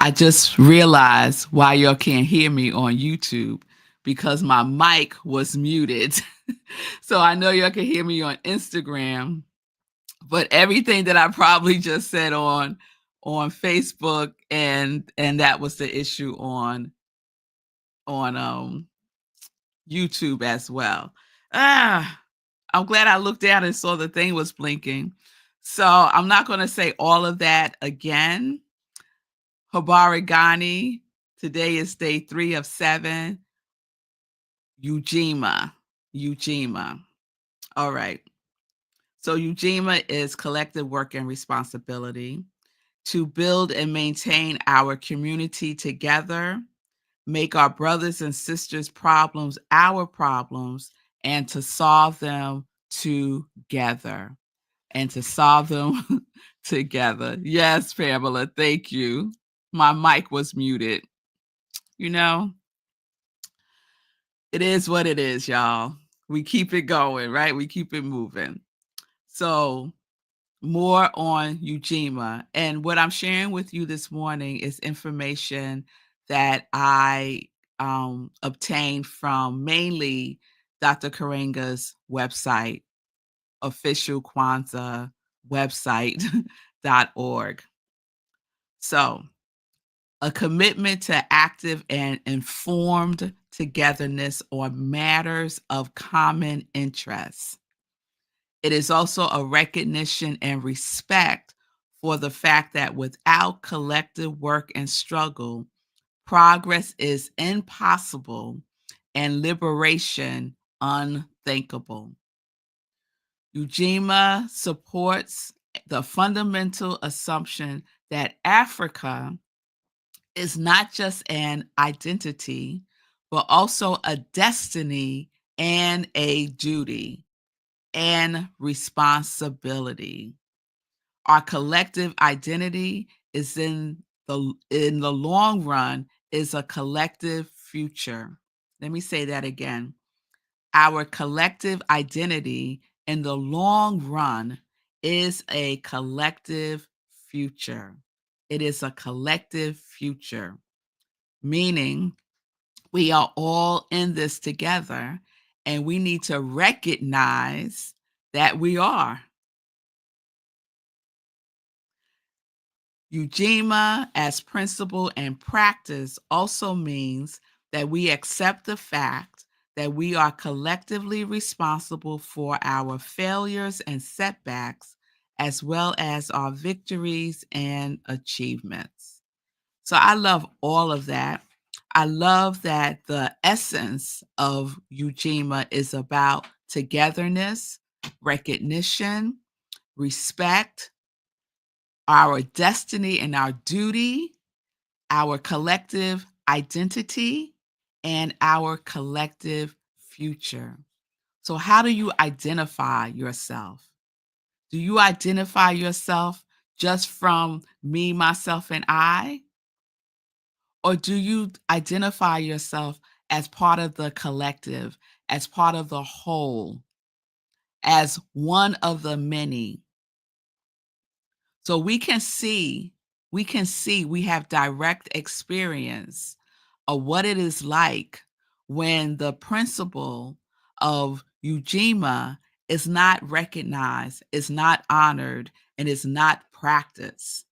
I just realized why y'all can't hear me on YouTube because my mic was muted. So I know y'all can hear me on Instagram, but everything that I probably just said on Facebook and that was the issue on YouTube as well. Ah, I'm glad I looked down and saw the thing was blinking. So I'm not going to say all of that again. Habari Gani. Today is day 3 of 7. Ujima. Ujima. All right. So Ujima is collective work and responsibility to build and maintain our community together, make our brothers and sisters' problems our problems, and to solve them together. And to solve them together. Yes, Pamela, thank you. My mic was muted. You know, it is what it is, y'all. We keep it going, right? We keep it moving. So, more on Ujima. And what I'm sharing with you this morning is information that I obtained from mainly Dr. Karenga's website, official Kwanzaa website.org. So, a commitment to active and informed togetherness on matters of common interest. It is also a recognition and respect for the fact that without collective work and struggle, progress is impossible and liberation unthinkable. Ujima supports the fundamental assumption that Africa is not just an identity, but also a destiny and a duty and responsibility. Our collective identity is in the long run is a collective future. Let me say that again. Our collective identity in the long run is a collective future. It is a collective future, meaning we are all in this together and we need to recognize that we are. Ujima as principle and practice also means that we accept the fact that we are collectively responsible for our failures and setbacks, as well as our victories and achievements. So I love all of that. I love that the essence of Ujima is about togetherness, recognition, respect, our destiny and our duty, our collective identity, and our collective future. So, how do you identify yourself? Do you identify yourself just from me, myself, and I? Or do you identify yourself as part of the collective, as part of the whole, as one of the many? So we have direct experience of what it is like when the principle of Ujima is not recognized, is not honored, and is not practiced.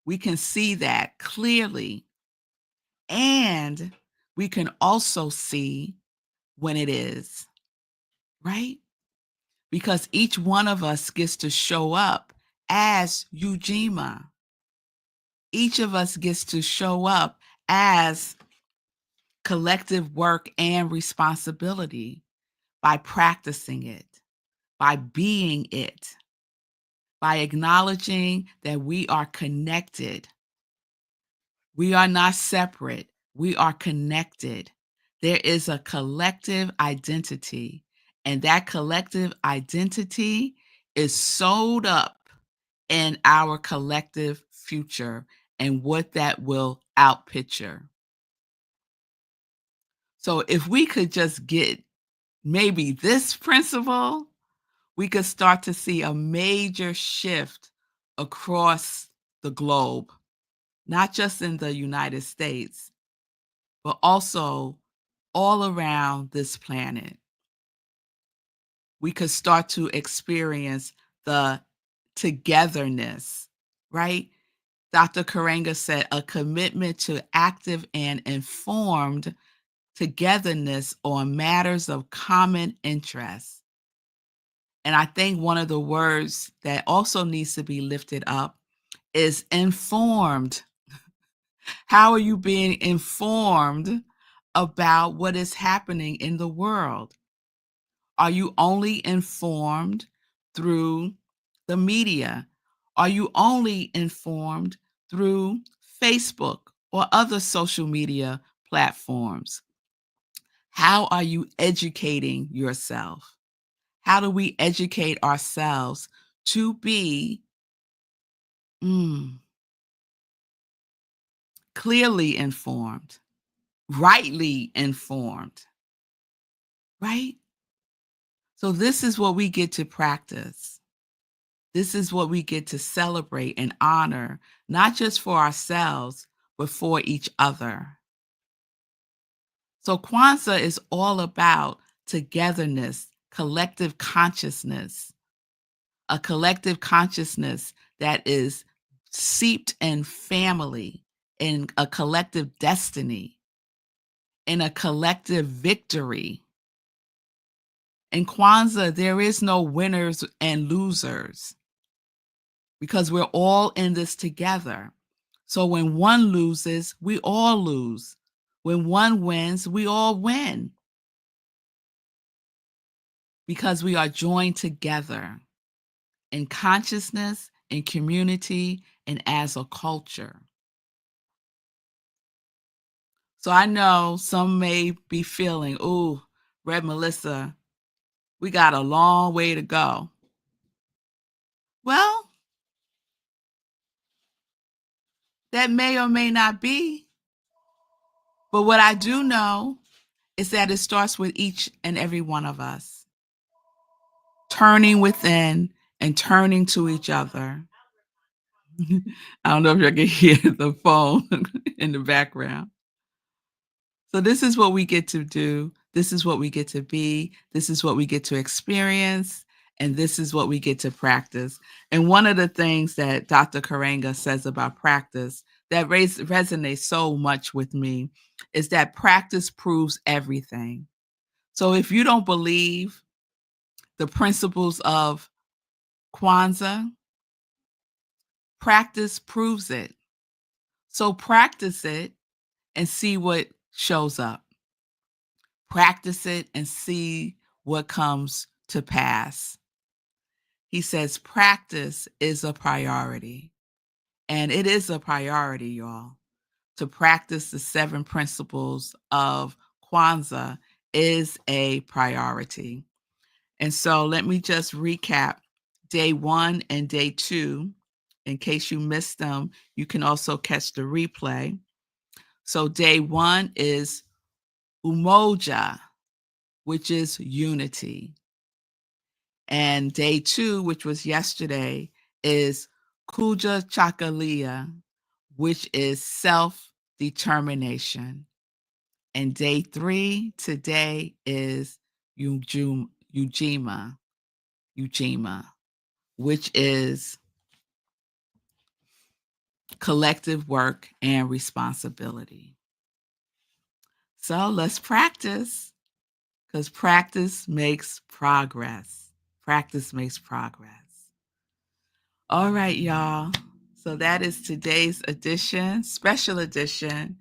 We can see that clearly. And we can also see when it is, right? Because each one of us gets to show up as Ujima. Each of us gets to show up as collective work and responsibility by practicing it, by being it, by acknowledging that we are connected. We are not separate. We are connected. There is a collective identity, and that collective identity is sewed up in our collective future and what that will outpicture. So if we could just get maybe this principle, we could start to see a major shift across the globe. not just in the United States, but also all around this planet. We could start to experience the togetherness, right? Dr. Karenga said a commitment to active and informed togetherness on matters of common interest. And I think one of the words that also needs to be lifted up is informed. How are you being informed about what is happening in the world? Are you only informed through the media? Are you only informed through Facebook or other social media platforms? How are you educating yourself? How do we educate ourselves to be mm, clearly informed, rightly informed, right? So, this is what we get to practice. This is what we get to celebrate and honor, not just for ourselves, but for each other. So, Kwanzaa is all about togetherness, collective consciousness, a collective consciousness that is seeped in family, in a collective destiny, in a collective victory. In Kwanzaa, there is no winners and losers because we're all in this together. So when one loses, we all lose. When one wins, we all win because we are joined together in consciousness, in community, and as a culture. So I know some may be feeling, ooh, Red Melissa, we got a long way to go. Well, that may or may not be. But what I do know is that it starts with each and every one of us turning within and turning to each other. I don't know if you can hear the phone in the background. So, this is what we get to do. This is what we get to be. This is what we get to experience. And this is what we get to practice. And one of the things that Dr. Karenga says about practice that resonates so much with me is that practice proves everything. So if you don't believe the principles of Kwanzaa, practice proves it. So practice it and see what shows up. Practice it and see what comes to pass. He says practice is a priority. And it is a priority, y'all. To practice the 7 principles of Kwanzaa is a priority. And so let me just recap day 1 and day 2. In case you missed them, you can also catch the replay. So day 1 is Umoja, which is unity. And day 2, which was yesterday, is Kuja Chakalia, which is self-determination. And day 3 today is Ujima, which is collective work and responsibility. So let's practice because practice makes progress. Practice makes progress. All right, y'all. So that is today's edition, special edition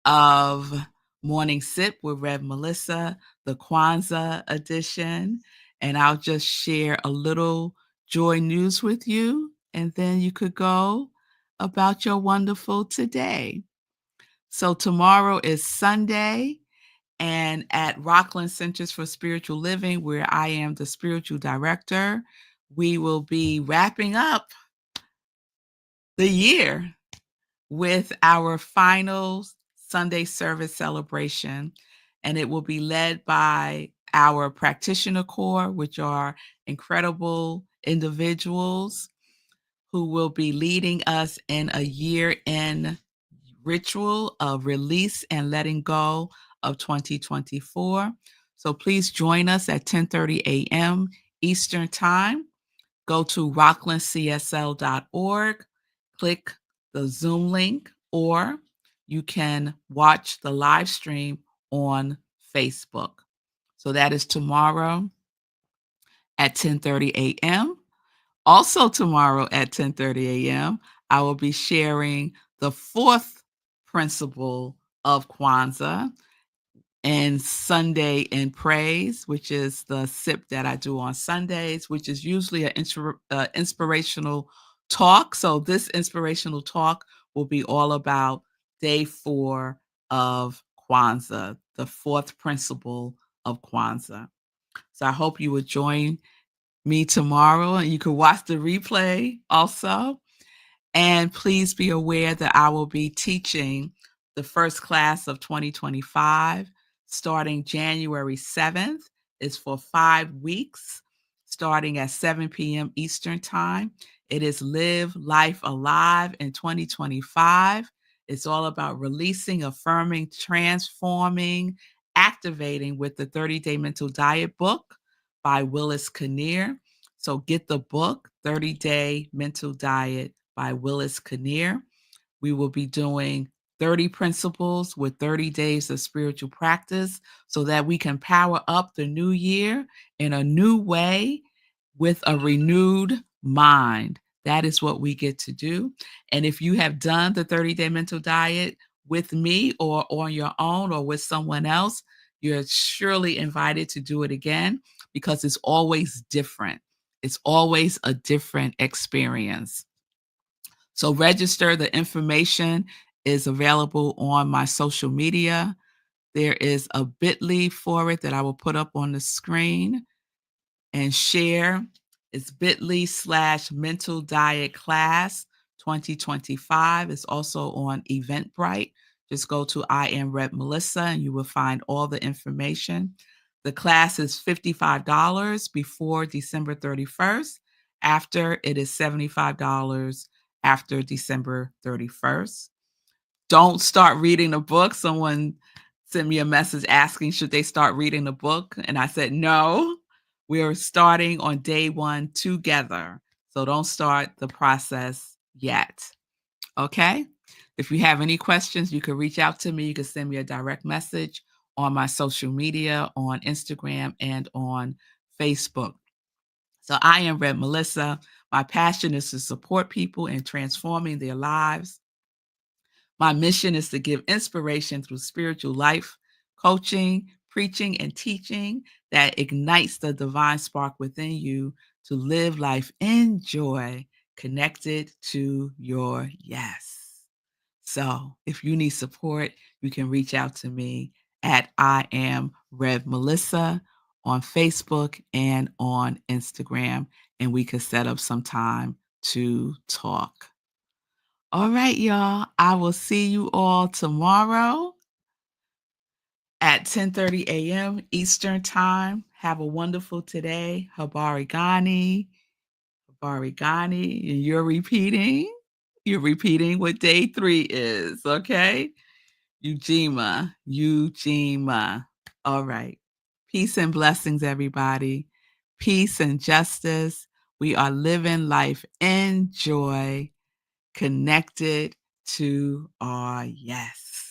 of Morning Sip with Rev Melissa, the Kwanzaa edition. And I'll just share a little joy news with you, and then you could go about your wonderful today. So tomorrow is Sunday, and at Rockland Centers for Spiritual Living, where I am the spiritual director, we will be wrapping up the year with our final Sunday service celebration. And it will be led by our practitioner corps, which are incredible individuals who will be leading us in a year in ritual of release and letting go of 2024. So please join us at 10:30 a.m. Eastern Time. Go to rocklandcsl.org, click the Zoom link, or you can watch the live stream on Facebook. So that is tomorrow at 10:30 a.m. Also tomorrow at 10:30 a.m., I will be sharing the fourth principle of Kwanzaa and Sunday in Praise, which is the sip that I do on Sundays, which is usually an inspirational talk. So this inspirational talk will be all about day 4 of Kwanzaa, the fourth principle of Kwanzaa. So I hope you will join me tomorrow, and you can watch the replay also. And please be aware that I will be teaching the first class of 2025 starting January 7th. It's for 5 weeks, starting at 7 p.m. Eastern Time. It is Live Life Alive in 2025. It's all about releasing, affirming, transforming, activating with the 30-Day Mental Diet book by Willis Kinnear. So get the book, 30-Day Mental Diet by Willis Kinnear. We will be doing 30 principles with 30 days of spiritual practice so that we can power up the new year in a new way with a renewed mind. That is what we get to do. And if you have done the 30-day mental diet with me or on your own or with someone else, you're surely invited to do it again because it's always different. It's always a different experience. So register. The information is available on my social media. There is a bit.ly for it that I will put up on the screen and share. It's bit.ly/mental diet class 2025. It's also on Eventbrite. Just go to I am Red Melissa and you will find all the information. The class is $55 before December 31st. After, it is $75 after December 31st. Don't start reading the book. Someone sent me a message asking, should they start reading the book? And I said, no, we're starting on day 1 together. So don't start the process yet. Okay? If you have any questions, you can reach out to me. You can send me a direct message on my social media, on Instagram, and on Facebook. So I am Red Melissa. My passion is to support people in transforming their lives. My mission is to give inspiration through spiritual life, coaching, preaching, and teaching that ignites the divine spark within you to live life in joy, connected to your yes. So if you need support, you can reach out to me at I am Red Melissa on Facebook and on Instagram, and we could set up some time to talk. All right, y'all. I will see you all tomorrow at 10:30 a.m. Eastern Time. Have a wonderful today. Habari Gani. Habari Gani. And you're repeating. You're repeating what day 3 is, okay? Ujima. Ujima. All right. Peace and blessings, everybody. Peace and justice. We are living life in joy, connected to our yes.